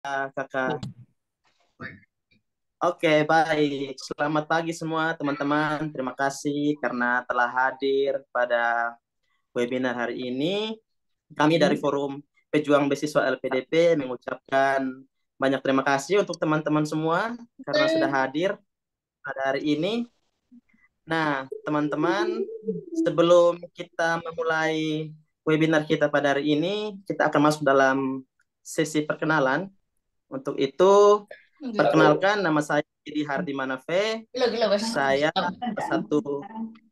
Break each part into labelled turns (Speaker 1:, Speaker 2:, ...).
Speaker 1: Kakak. Oke, baik. Selamat pagi semua teman-teman. Terima kasih karena telah hadir pada webinar hari ini. Kami dari Forum Pejuang Beasiswa LPDP mengucapkan banyak terima kasih untuk teman-teman semua karena sudah hadir pada hari ini. Nah, teman-teman, sebelum kita memulai webinar kita pada hari ini, kita akan masuk dalam sesi perkenalan. Untuk itu, perkenalkan, nama saya Didi Hardi Manafe. Saya salah satu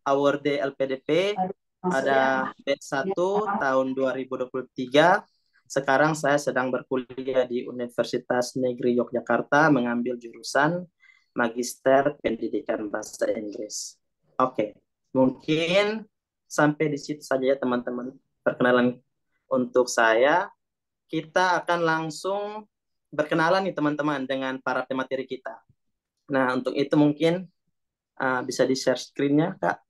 Speaker 1: award LPDP pada batch 1 tahun 2023. Sekarang saya sedang berkuliah di Universitas Negeri Yogyakarta mengambil jurusan Magister Pendidikan Bahasa Inggris. Oke, mungkin sampai di situ saja ya teman-teman perkenalan untuk saya. Kita akan langsung berkenalan nih teman-teman dengan para pemateri kita. Nah, untuk itu mungkin bisa di-share screen-nya, Kak.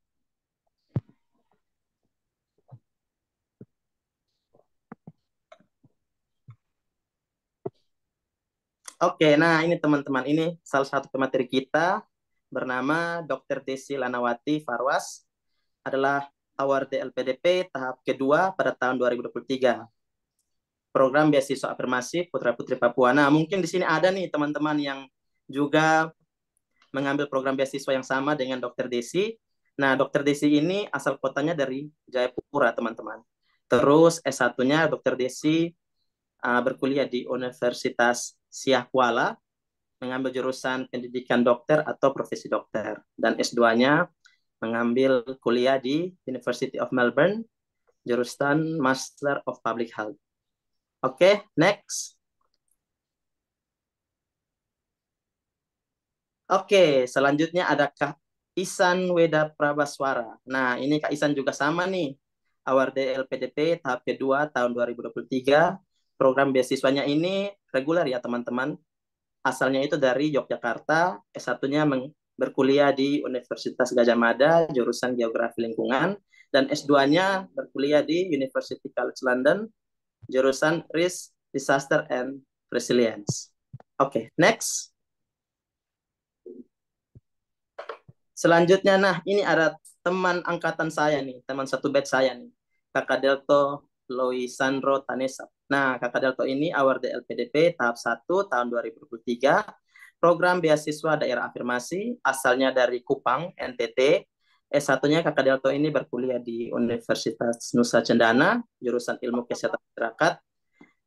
Speaker 1: Oke, nah ini teman-teman, ini salah satu pemateri kita bernama Dr. Desi Lanawati Farwas, adalah award LPDP tahap kedua pada tahun 2023. Program beasiswa afirmasi putra-putri Papua. Nah, mungkin di sini ada nih teman-teman yang juga mengambil program beasiswa yang sama dengan Dr. Desi. Nah, Dr. Desi ini asal kotanya dari Jayapura, teman-teman. Terus S1-nya Dr. Desi berkuliah di Universitas Siah Kuala, mengambil jurusan pendidikan dokter atau profesi dokter. Dan S2-nya mengambil kuliah di University of Melbourne, jurusan Master of Public Health. Oke, next. Oke, selanjutnya ada Kak Isan Weda Prabaswara. Nah, ini Kak Isan juga sama nih. Award LPDP tahap kedua tahun 2023. Program beasiswanya ini reguler ya teman-teman. Asalnya itu dari Yogyakarta, S1-nya berkuliah di Universitas Gadjah Mada, jurusan Geografi Lingkungan, dan S2-nya berkuliah di University College London, jurusan Risk, Disaster, and Resilience. Oke, next. Selanjutnya, nah ini ada teman angkatan saya nih, teman satu batch saya nih, Kakak Delto Loisandro Tanesa. Nah, Kakak Delto ini award LPDP tahap 1 tahun 2023, program beasiswa daerah afirmasi, asalnya dari Kupang, NTT. S1-nya Kakak Delto ini berkuliah di Universitas Nusa Cendana, jurusan Ilmu Kesehatan Masyarakat,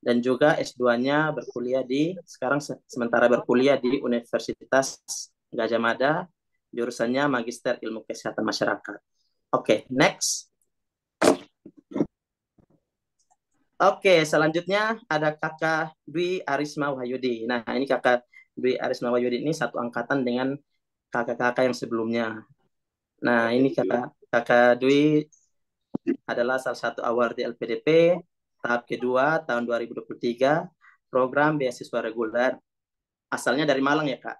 Speaker 1: dan juga S2-nya berkuliah sekarang sementara berkuliah di Universitas Gadjah Mada, jurusannya Magister Ilmu Kesehatan Masyarakat. Oke, next. Oke, selanjutnya ada Kakak Dwi Arisma Wahyudi. Nah, ini Kakak Dwi Arisma Wahyudi ini satu angkatan dengan kakak-kakak yang sebelumnya. Nah, ini Kakak Dwi adalah salah satu award di LPDP tahap kedua tahun 2023, program beasiswa reguler. Asalnya dari Malang ya, Kak.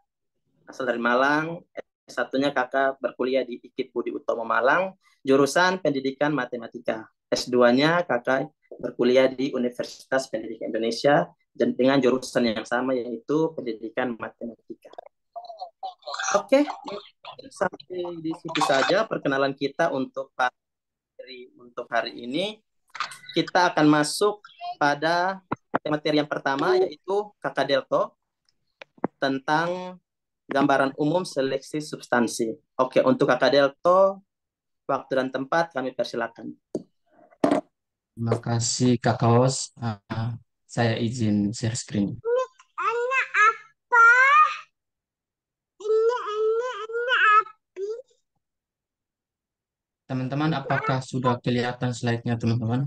Speaker 1: Asal dari Malang. S1-nya Kakak berkuliah di IKIP Budi Utomo Malang, jurusan Pendidikan Matematika. S2-nya Kakak berkuliah di Universitas Pendidikan Indonesia dan dengan jurusan yang sama yaitu Pendidikan Matematika. Oke, sampai di situ saja perkenalan kita untuk hari ini. Kita akan masuk pada materi yang pertama yaitu Kakak Delto tentang gambaran umum seleksi substansi. Oke, untuk Kakak Delto, waktu dan tempat kami persilakan.
Speaker 2: Terima kasih Kak Kaos. Saya izin share screen. Teman-teman, apakah sudah kelihatan slide-nya teman-teman?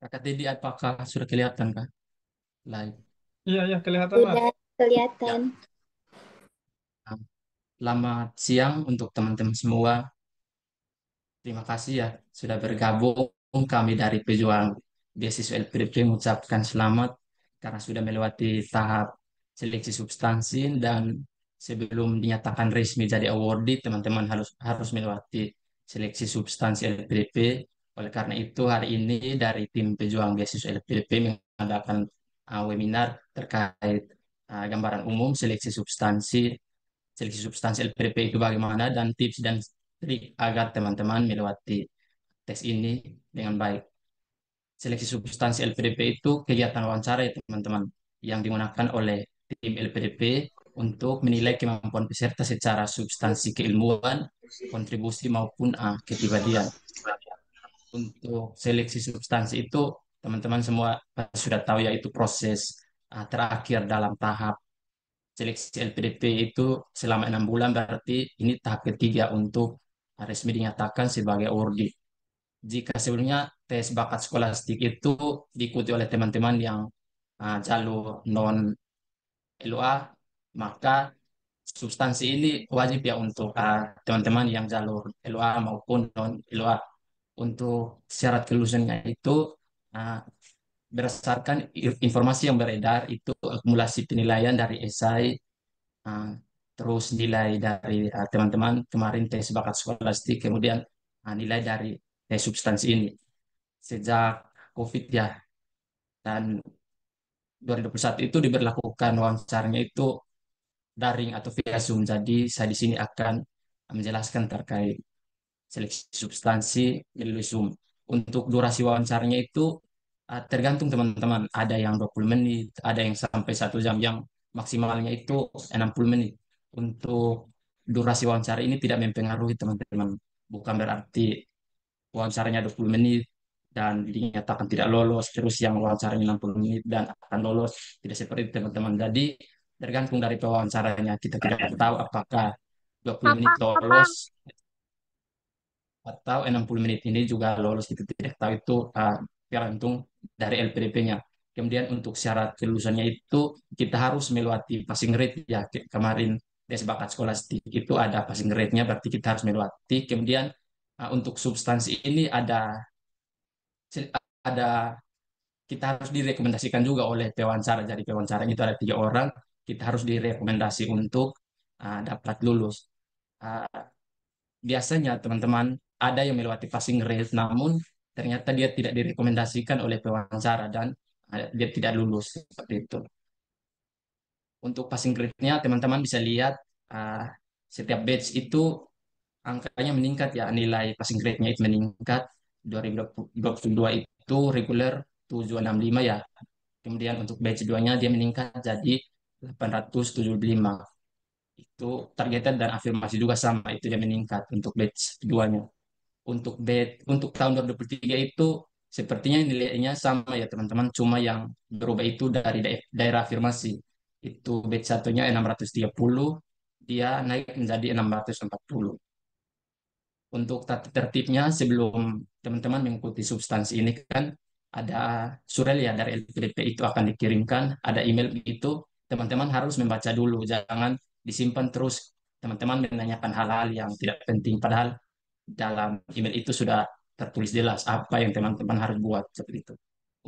Speaker 2: Kakak Teddy, apakah sudah kelihatan Kak? Live.
Speaker 3: Iya, iya, kelihatan, Mas.
Speaker 4: Sudah kelihatan.
Speaker 2: Ya. Nah, selamat siang untuk teman-teman semua. Terima kasih ya sudah bergabung. Kami dari Pejuang Beasiswa LPDP mengucapkan selamat karena sudah melewati tahap seleksi substansi dan sebelum dinyatakan resmi jadi awardee, teman-teman harus harus melewati seleksi substansi LPDP Oleh karena itu, hari ini dari tim pejuang beasiswa LPDP mengadakan webinar terkait gambaran umum seleksi substansi LPDP itu bagaimana, dan tips dan trik agar teman-teman melewati tes ini dengan baik. Seleksi substansi LPDP itu kegiatan wawancara ya teman-teman, yang digunakan oleh tim LPDP untuk menilai kemampuan peserta secara substansi keilmuan, kontribusi maupun kepribadian. Untuk seleksi substansi itu teman-teman semua sudah tahu, yaitu proses terakhir dalam tahap seleksi LPDP itu selama 6 bulan, berarti ini tahap ketiga untuk resmi dinyatakan sebagai awardee. Jika sebelumnya tes bakat skolastik itu diikuti oleh teman-teman yang jalur non LOA, maka substansi ini wajib ya untuk teman-teman yang jalur LOA maupun non LOA. Untuk syarat kelulusannya itu uh, berdasarkan informasi yang beredar itu akumulasi penilaian dari esai, uh, terus nilai dari teman-teman kemarin tes bakat skolastik, kemudian nilai dari tes substansi ini. Sejak COVID ya, dan 2021 itu diberlakukan wawancaranya itu daring atau via Zoom. Jadi saya di sini akan menjelaskan terkait seleksi substansi melalui Zoom. Untuk durasi wawancaranya itu tergantung teman-teman. Ada yang 20 menit, ada yang sampai 1 jam, yang maksimalnya itu 60 menit. Untuk durasi wawancara ini tidak mempengaruhi teman-teman. Bukan berarti wawancaranya 20 menit dan dinyatakan tidak lolos, terus yang wawancaranya 60 menit dan akan lolos. Tidak seperti itu teman-teman. Jadi tergantung dari pewawancaranya. Kita tidak tahu apakah 20 menit lolos atau 60 menit ini juga lolos, kita tidak tahu, itu tergantung dari LPDP-nya. Kemudian untuk syarat kelulusannya itu kita harus melewati passing grade ya. Kemarin tes bakat skolastik itu ada passing grade-nya, berarti kita harus melewati. Kemudian untuk substansi ini ada kita harus direkomendasikan juga oleh pewawancara. Jadi pewawancara itu ada 3 orang, kita harus direkomendasi untuk dapat lulus. Uh, Biasanya teman-teman ada yang melewati passing grade, namun ternyata dia tidak direkomendasikan oleh pewawancara dan dia tidak lulus seperti itu. Untuk passing grade-nya teman-teman bisa lihat uh, setiap batch itu angkanya meningkat ya, nilai passing grade-nya itu meningkat. 2022 itu reguler 765 ya. Kemudian untuk batch 2-nya dia meningkat jadi 875. Itu targeted dan afirmasi juga sama, itu dia meningkat untuk batch 2-nya. Untuk tahun 2023 itu sepertinya nilainya sama ya teman-teman, cuma yang berubah itu dari daerah afirmasi. Itu batch satunya 630, dia naik menjadi 640. Untuk tata tertibnya sebelum teman-teman mengikuti substansi ini kan ada surel ya dari LPDP, itu akan dikirimkan, ada email itu, teman-teman harus membaca dulu, jangan disimpan terus teman-teman menanyakan hal-hal yang tidak penting, padahal dalam email itu sudah tertulis jelas apa yang teman-teman harus buat seperti itu.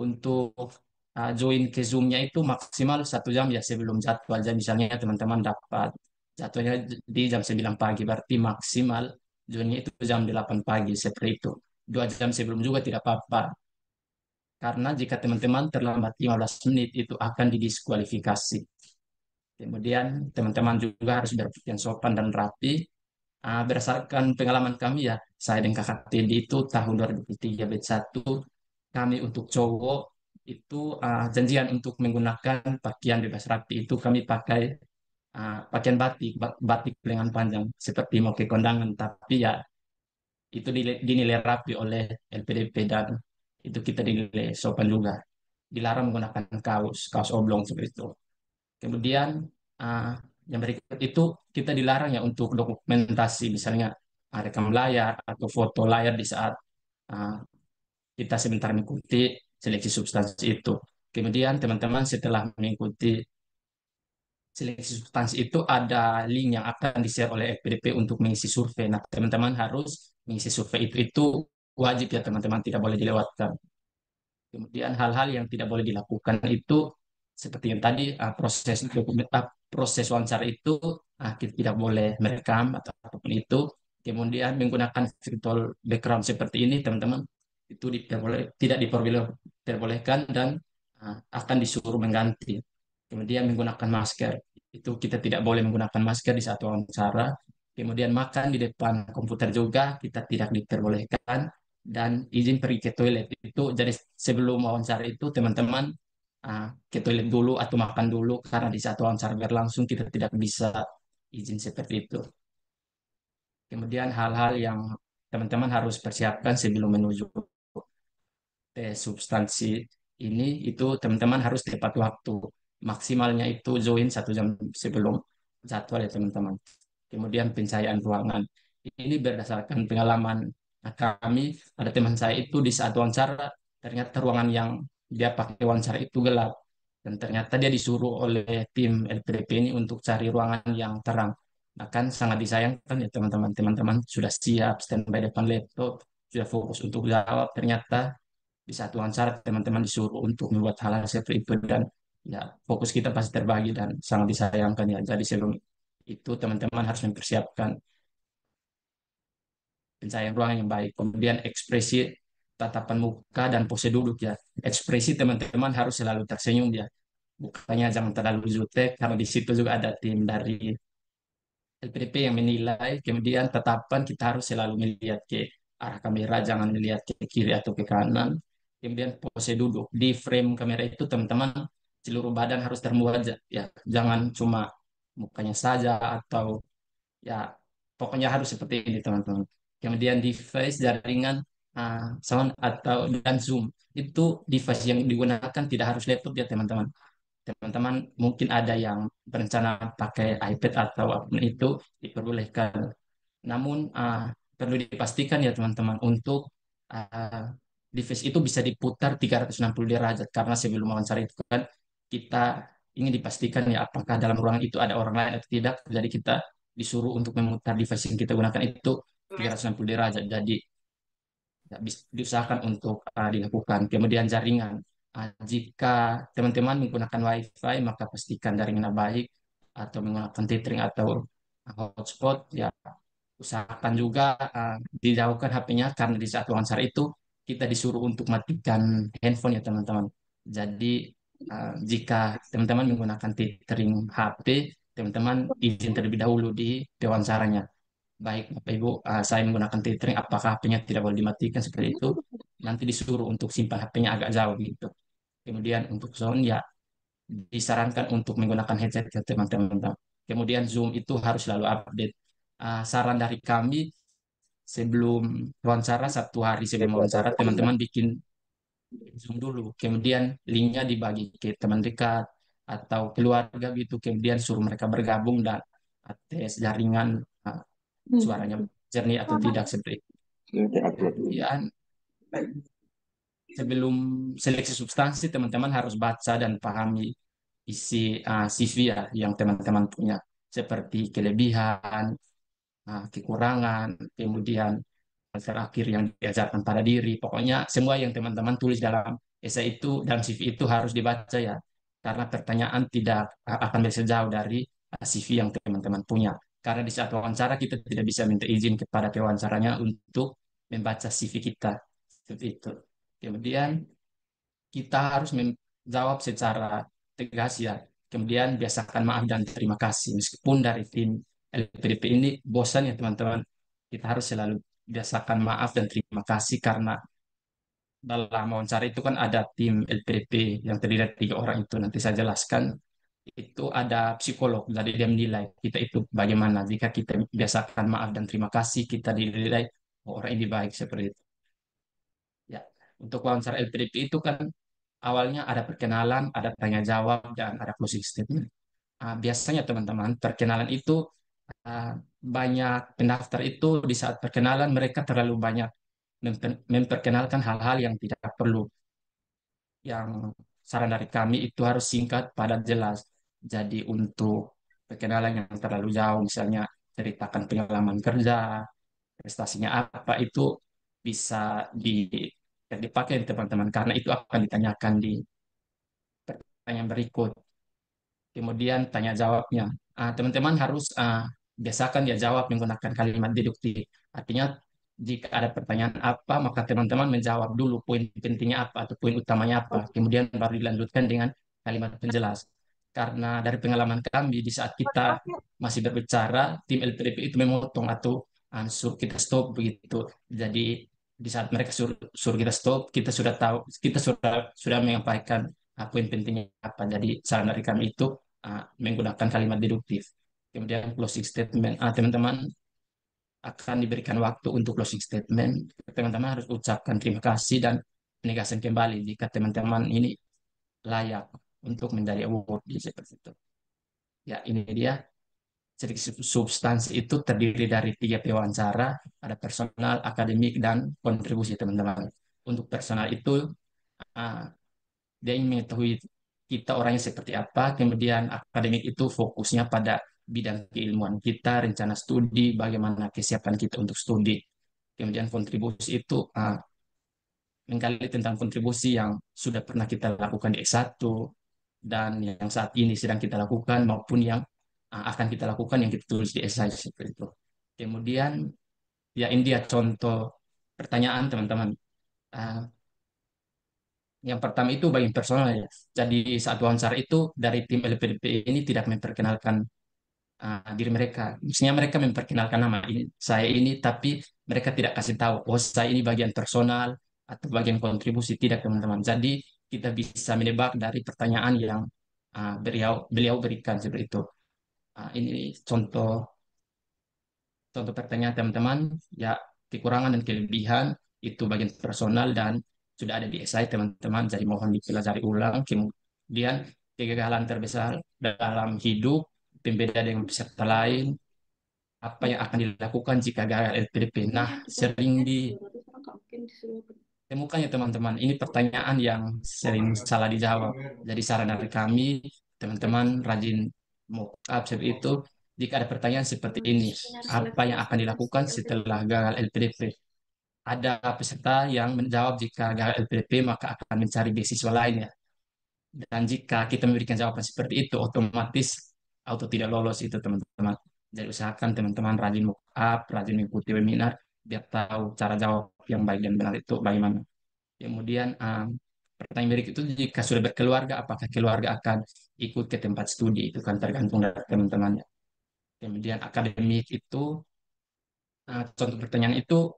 Speaker 2: Untuk join ke Zoom-nya itu maksimal 1 jam ya sebelum jadwal. Jadi misalnya teman-teman dapat jadwalnya di jam 9 pagi, berarti maksimal joinnya itu jam 8 pagi seperti itu. 2 jam sebelum juga tidak apa-apa. Karena jika teman-teman terlambat 15 menit itu akan didiskualifikasi. Kemudian teman-teman juga harus berpakaian sopan dan rapi. Berdasarkan pengalaman kami ya, saya dan kakak Teddy itu tahun 2003 batch 1, kami untuk cowok itu janjian untuk menggunakan pakaian bebas rapi, itu kami pakai pakaian batik lengan panjang seperti mau ke kondangan, tapi ya itu dinilai rapi oleh LPDP dan itu kita dinilai sopan juga. Dilarang menggunakan kaos oblong seperti itu. Kemudian uh, yang berikut itu kita dilarang ya untuk dokumentasi, misalnya rekam layar atau foto layar di saat uh, kita sebentar mengikuti seleksi substansi itu. Kemudian teman-teman setelah mengikuti seleksi substansi itu ada link yang akan di-share oleh FPDP untuk mengisi survei. Nah, teman-teman harus mengisi survei itu wajib ya teman-teman, tidak boleh dilewatkan. Kemudian hal-hal yang tidak boleh dilakukan itu seperti yang tadi proses wawancara itu kita tidak boleh merekam atau apapun itu. Kemudian menggunakan virtual background seperti ini teman-teman, itu tidak diperbolehkan dan akan disuruh mengganti. Kemudian menggunakan masker. Itu kita tidak boleh menggunakan masker di saat wawancara. Kemudian makan di depan komputer juga kita tidak diperbolehkan dan izin pergi ke toilet itu jadi sebelum wawancara itu teman-teman ke toilet dulu atau makan dulu karena di saat wawancara berlangsung kita tidak bisa izin seperti itu. Kemudian hal-hal yang teman-teman harus persiapkan sebelum menuju tes substansi ini itu teman-teman harus tepat waktu. Maksimalnya itu join 1 jam sebelum jadwal ya teman-teman. Kemudian pencahayaan ruangan. Ini berdasarkan pengalaman kami, ada teman saya itu di saat wawancara, ternyata ruangan yang dia pakai wawancara itu gelap. Dan ternyata dia disuruh oleh tim LPDP ini untuk cari ruangan yang terang. Nah kan sangat disayangkan ya teman-teman. Teman-teman sudah siap standby depan laptop, sudah fokus untuk jawab. Ternyata di saat wawancara teman-teman disuruh untuk membuat hal-hal seperti itu dan ya fokus kita pasti terbagi dan sangat disayangkan ya. Jadi sebelum itu teman-teman harus mempersiapkan pencahayaan ruangan yang baik. Kemudian ekspresi tatapan muka dan pose duduk ya. Ekspresi teman-teman harus selalu tersenyum ya. Bukannya jangan terlalu jutek karena di situ juga ada tim dari LPDP yang menilai. Kemudian tatapan kita harus selalu melihat ke arah kamera, jangan melihat ke kiri atau ke kanan. Kemudian pose duduk. Di frame kamera itu teman-teman seluruh badan harus termuat ya. Jangan cuma mukanya saja atau ya pokoknya harus seperti ini teman-teman. Kemudian device jaringan sound atau dan zoom itu device yang digunakan tidak harus laptop ya teman-teman. Teman-teman mungkin ada yang berencana pakai iPad atau apapun itu diperbolehkan. Namun perlu dipastikan ya teman-teman untuk uh, device itu bisa diputar 360 derajat karena sebelum wawancara itu kan kita ingin dipastikan ya apakah dalam ruangan itu ada orang lain atau tidak. Jadi kita disuruh untuk memutar device yang kita gunakan itu 360 derajat. Jadi ya, diusahakan untuk dilakukan. Kemudian jaringan. Jika teman-teman menggunakan WiFi, maka pastikan jaringannya baik atau menggunakan tethering atau hotspot. Ya, usahakan juga dijauhkan HP-nya karena di saat wawancara itu kita disuruh untuk matikan handphone ya teman-teman. Jadi jika teman-teman menggunakan tethering HP, teman-teman izin terlebih dahulu di wawancaranya. Baik, Bapak Ibu, saya menggunakan tethering, apakah HP-nya tidak boleh dimatikan seperti itu? Nanti disuruh untuk simpan HP-nya agak jauh gitu. Kemudian untuk sound ya disarankan untuk menggunakan headset ya teman-teman. Kemudian Zoom itu harus selalu update. Saran dari kami sebelum wawancara 1 hari sebelum wawancara teman-teman bikin Zoom dulu. Kemudian linknya dibagi ke teman dekat atau keluarga gitu. Kemudian suruh mereka bergabung dan tes jaringan uh, suaranya jernih atau tidak seperti itu. Kemudian sebelum seleksi substansi teman-teman harus baca dan pahami isi CV ya yang teman-teman punya seperti kelebihan, kekurangan, kemudian hal terakhir yang diajarkan pada diri. Pokoknya semua yang teman-teman tulis dalam esai itu dan CV itu harus dibaca ya karena pertanyaan tidak akan bisa jauh dari CV yang teman-teman punya. Karena di saat wawancara kita tidak bisa minta izin kepada pewawancaranya untuk membaca CV kita seperti itu. Kemudian kita harus menjawab secara tegas ya. Kemudian biasakan maaf dan terima kasih. Meskipun dari tim LPDP ini bosan ya teman-teman, kita harus selalu biasakan maaf dan terima kasih karena dalam wawancara itu kan ada tim LPDP yang terdiri dari 3 orang itu. Nanti saya jelaskan itu ada psikolog, jadi dia menilai kita itu bagaimana. Jika kita biasakan maaf dan terima kasih, kita dinilai oh, orang ini baik seperti itu. Ya, untuk wawancara LPDP itu kan awalnya ada perkenalan, ada tanya jawab, dan ada closing statement. Biasanya teman-teman, perkenalan itu ah, banyak pendaftar itu di saat perkenalan mereka terlalu banyak memperkenalkan hal-hal yang tidak perlu. Yang saran dari kami itu harus singkat, padat, jelas. Jadi untuk perkenalan yang terlalu jauh, misalnya ceritakan pengalaman kerja, prestasinya apa, itu bisa dipakai teman-teman karena itu akan ditanyakan di pertanyaan berikut. Kemudian tanya jawabnya. Teman-teman harus biasakan dia jawab menggunakan kalimat deduktif. Artinya jika ada pertanyaan apa, maka teman-teman menjawab dulu poin pentingnya apa atau poin utamanya apa. Kemudian baru dilanjutkan dengan kalimat penjelas. Karena dari pengalaman kami, di saat kita masih berbicara, tim LPDP itu memotong atau suruh kita stop begitu. Jadi di saat mereka suruh kita stop, kita sudah tahu, kita sudah menyampaikan poin pentingnya apa. Jadi saran dari kami itu menggunakan kalimat deduktif. Kemudian closing statement, teman-teman akan diberikan waktu untuk closing statement. Teman-teman harus ucapkan terima kasih dan penegasan kembali jika teman-teman ini layak untuk menjadi award seperti itu. Ya, ini dia sedikit substansi itu terdiri dari 3 wawancara, ada personal, akademik, dan kontribusi teman-teman. Untuk personal itu uh, dia ingin mengetahui kita orangnya seperti apa, kemudian akademik itu fokusnya pada bidang keilmuan kita, rencana studi, bagaimana kesiapan kita untuk studi. Kemudian kontribusi itu menggali tentang kontribusi yang sudah pernah kita lakukan di S1 dan yang saat ini sedang kita lakukan maupun yang akan kita lakukan yang kita tulis di esai seperti itu. Kemudian ya ini dia contoh pertanyaan teman-teman. Ah, yang pertama itu bagian personal ya. Jadi saat wawancara itu dari tim LPDP ini tidak memperkenalkan diri mereka. Misalnya mereka memperkenalkan nama ini, saya ini, tapi mereka tidak kasih tahu, oh saya ini bagian personal atau bagian kontribusi. Tidak teman-teman. Jadi kita bisa menebak dari pertanyaan yang beliau berikan seperti itu. Ini contoh contoh pertanyaan teman-teman, ya kekurangan dan kelebihan itu bagian personal dan sudah ada di esai teman-teman, jadi mohon dipelajari ulang. Kemudian kegagalan terbesar dalam hidup, pembeda dengan peserta lain, apa yang akan dilakukan jika gagal LPDP. Nah, sering ditemukan ya teman-teman, ini pertanyaan yang sering salah dijawab. Jadi saran dari kami, teman-teman rajin mock up seperti itu. Jika ada pertanyaan seperti ini, apa yang akan dilakukan setelah gagal LPDP? Ada peserta yang menjawab jika gagal LPDP maka akan mencari beasiswa lainnya. Dan jika kita memberikan jawaban seperti itu, otomatis auto tidak lolos itu teman-teman. Jadi usahakan teman-teman rajin mock up, rajin mengikuti webinar, biar tahu cara jawab yang baik dan benar itu bagaimana. Kemudian pertanyaan berikut itu jika sudah berkeluarga, apakah keluarga akan ikut ke tempat studi? Itu kan tergantung dari teman-temannya. Kemudian akademik itu, contoh pertanyaan itu,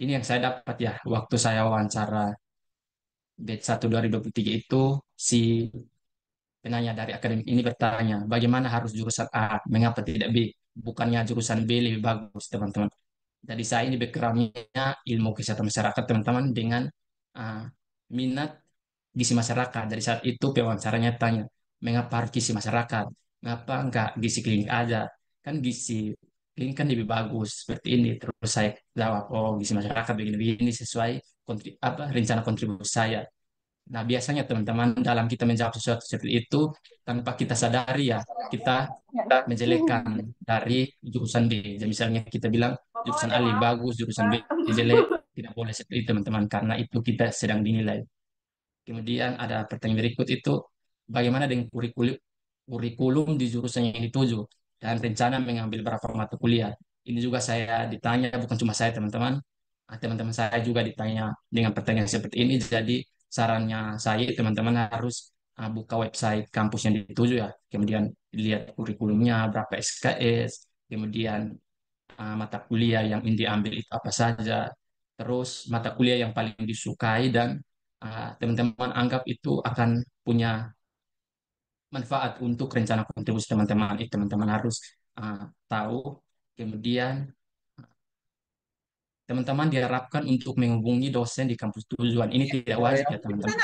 Speaker 2: ini yang saya dapat ya, waktu saya wawancara batch 1 2023 itu, si penanya dari akademik ini bertanya, bagaimana harus jurusan A, mengapa tidak B? Bukannya jurusan B lebih bagus, teman-teman. Jadi saya ini background-nya ilmu kesehatan masyarakat, teman-teman, dengan uh, minat gizi masyarakat. Dari saat itu pewawancaranya tanya, mengapa harus gizi masyarakat? Mengapa enggak gizi klinik aja? Kan gizi klinik kan lebih bagus seperti ini. Terus saya jawab, oh gizi masyarakat begini-begini sesuai rencana kontribusi saya. Nah, biasanya teman-teman dalam kita menjawab sesuatu seperti itu, tanpa kita sadari ya, kita menjelekkan dari jurusan B. Jadi misalnya kita bilang jurusan A lebih bagus, jurusan B jelek, tidak boleh seperti itu teman-teman, karena itu kita sedang dinilai. Kemudian ada pertanyaan berikut itu, bagaimana dengan kurikulum di jurusan yang dituju dan rencana mengambil berapa mata kuliah. Ini juga saya ditanya, bukan cuma saya teman-teman, teman-teman saya juga ditanya dengan pertanyaan seperti ini. Jadi sarannya saya teman-teman harus buka website kampus yang dituju ya, kemudian lihat kurikulumnya, berapa SKS, kemudian mata kuliah yang ingin diambil itu apa saja, terus mata kuliah yang paling disukai dan teman-teman anggap itu akan punya manfaat untuk rencana kontribusi teman-teman. Itu teman-teman harus tahu. Kemudian teman-teman diharapkan untuk menghubungi dosen di kampus tujuan. Ini tidak wajib ya teman-teman.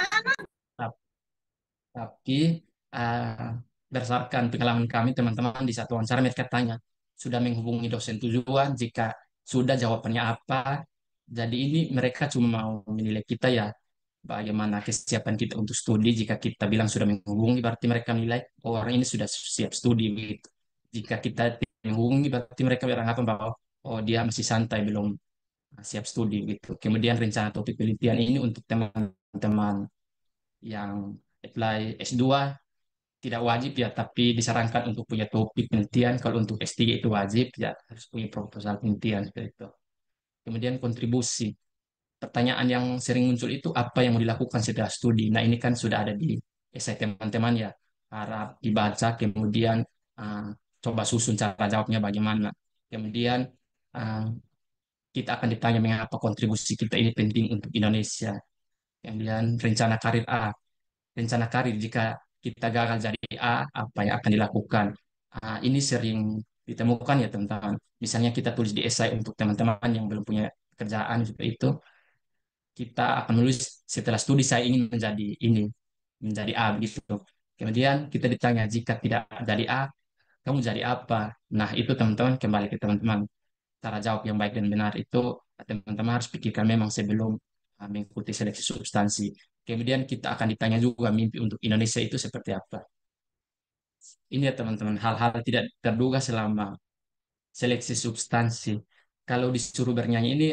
Speaker 2: Tapi uh, berdasarkan pengalaman kami teman-teman di satu wawancara mereka tanya sudah menghubungi dosen tujuan, jika sudah jawabannya apa. Jadi ini mereka cuma mau menilai kita ya bagaimana kesiapan kita untuk studi. Jika kita bilang sudah menghubungi berarti mereka menilai oh, orang ini sudah siap studi begitu. Jika kita tidak menghubungi berarti mereka beranggapan bahwa oh dia masih santai belum siap studi gitu. Kemudian rencana topik penelitian ini untuk teman-teman yang apply S2 tidak wajib ya, tapi disarankan untuk punya topik penelitian. Kalau untuk S3 itu wajib ya, harus punya proposal penelitian seperti itu. kemudian kontribusi. Pertanyaan yang sering muncul itu apa yang mau dilakukan setelah studi. Nah, ini kan sudah ada di esai teman-teman ya. Harap dibaca, kemudian uh, coba susun cara jawabnya bagaimana. Kemudian uh, kita akan ditanya mengapa kontribusi kita ini penting untuk Indonesia. Kemudian rencana karir A. Rencana karir jika kita gagal jadi A, apa yang akan dilakukan? Ini sering ditemukan ya teman-teman. Misalnya kita tulis di esai untuk teman-teman yang belum punya kerjaan seperti itu, kita akan menulis setelah studi saya ingin menjadi ini, menjadi A gitu. Kemudian kita ditanya jika tidak jadi A, kamu jadi apa? Nah, itu teman-teman kembali ke teman-teman. Cara jawab yang baik dan benar itu teman-teman harus pikirkan memang sebelum mengikuti seleksi substansi. Kemudian kita akan ditanya juga mimpi untuk Indonesia itu seperti apa. Ini ya teman-teman, hal-hal tidak terduga selama seleksi substansi. Kalau disuruh bernyanyi ini,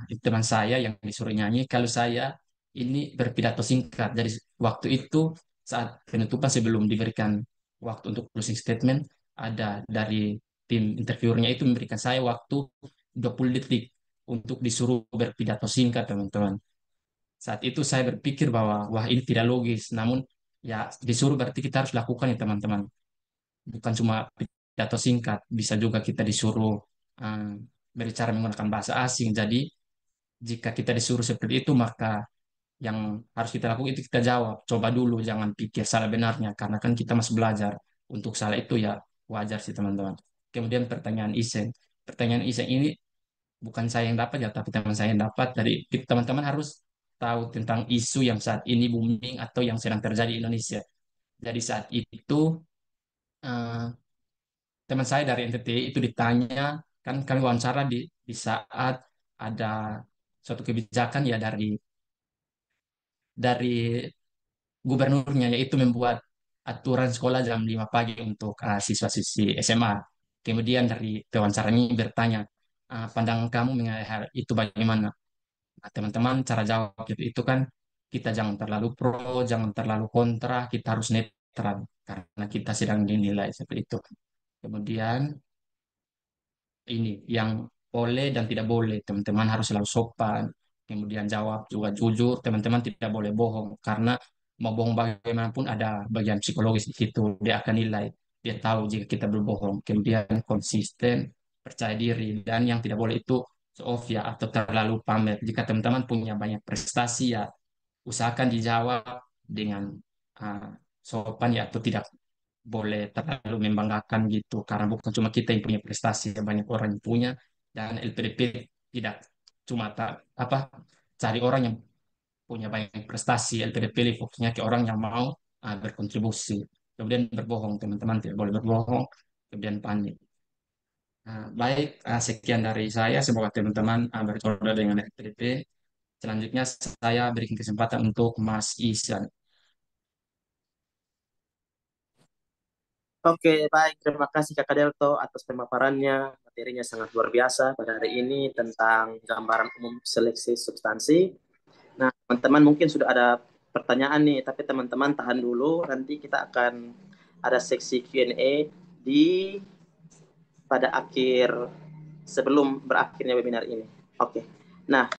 Speaker 2: itu teman saya yang disuruh nyanyi. Kalau saya ini berpidato singkat. Jadi waktu itu saat penutupan sebelum diberikan waktu untuk closing statement, ada dari tim interviewernya itu memberikan saya waktu 20 detik untuk disuruh berpidato singkat, teman-teman. Saat itu saya berpikir bahwa, wah ini tidak logis. Namun ya disuruh berarti kita harus lakukan ya teman-teman, bukan cuma pidato singkat, bisa juga kita disuruh eh, berbicara menggunakan bahasa asing. Jadi jika kita disuruh seperti itu, maka yang harus kita lakukan itu kita jawab. Coba dulu, jangan pikir salah benarnya, karena kan kita masih belajar. Untuk salah itu ya wajar sih teman-teman. Kemudian pertanyaan iseng. Pertanyaan iseng ini bukan saya yang dapat ya, tapi teman saya yang dapat. Jadi teman-teman harus tahu tentang isu yang saat ini booming atau yang sedang terjadi di Indonesia. Jadi saat itu eh, teman saya dari NTT itu ditanya, kan kami wawancara di saat ada suatu kebijakan ya dari gubernurnya, yaitu membuat aturan sekolah jam 5 pagi untuk siswa-siswi SMA. Kemudian dari pewawancaranya bertanya, pandangan kamu mengenai hal itu bagaimana? Nah, teman-teman, cara jawab itu kan kita jangan terlalu pro, jangan terlalu kontra, kita harus netral karena kita sedang dinilai seperti itu. Kemudian ini yang boleh dan tidak boleh, teman-teman harus selalu sopan, kemudian jawab juga jujur, teman-teman tidak boleh bohong karena mau bohong bagaimanapun ada bagian psikologis di situ, dia akan nilai, dia tahu jika kita berbohong. Kemudian konsisten, percaya diri, dan yang tidak boleh itu show off ya atau terlalu pamer. Jika teman-teman punya banyak prestasi ya usahakan dijawab dengan uh, sopan ya, atau tidak boleh terlalu membanggakan gitu, karena bukan cuma kita yang punya prestasi, banyak orang yang punya. Dan LPDP tidak cuma apa cari orang yang punya banyak prestasi. LPDP fokusnya ke orang yang mau berkontribusi. Kemudian berbohong, teman-teman tidak boleh berbohong. Kemudian panik. Baik, sekian dari saya, semoga teman-teman berjodoh dengan LPDP. Selanjutnya saya berikan kesempatan untuk Mas Isan.
Speaker 1: Oke, baik. Terima kasih Kakak Delto atas pemaparannya. Materinya sangat luar biasa pada hari ini tentang gambaran umum seleksi substansi. Nah, teman-teman mungkin sudah ada pertanyaan nih, tapi teman-teman tahan dulu. Nanti kita akan ada seksi Q&A di pada akhir sebelum berakhirnya webinar ini. Oke. Nah,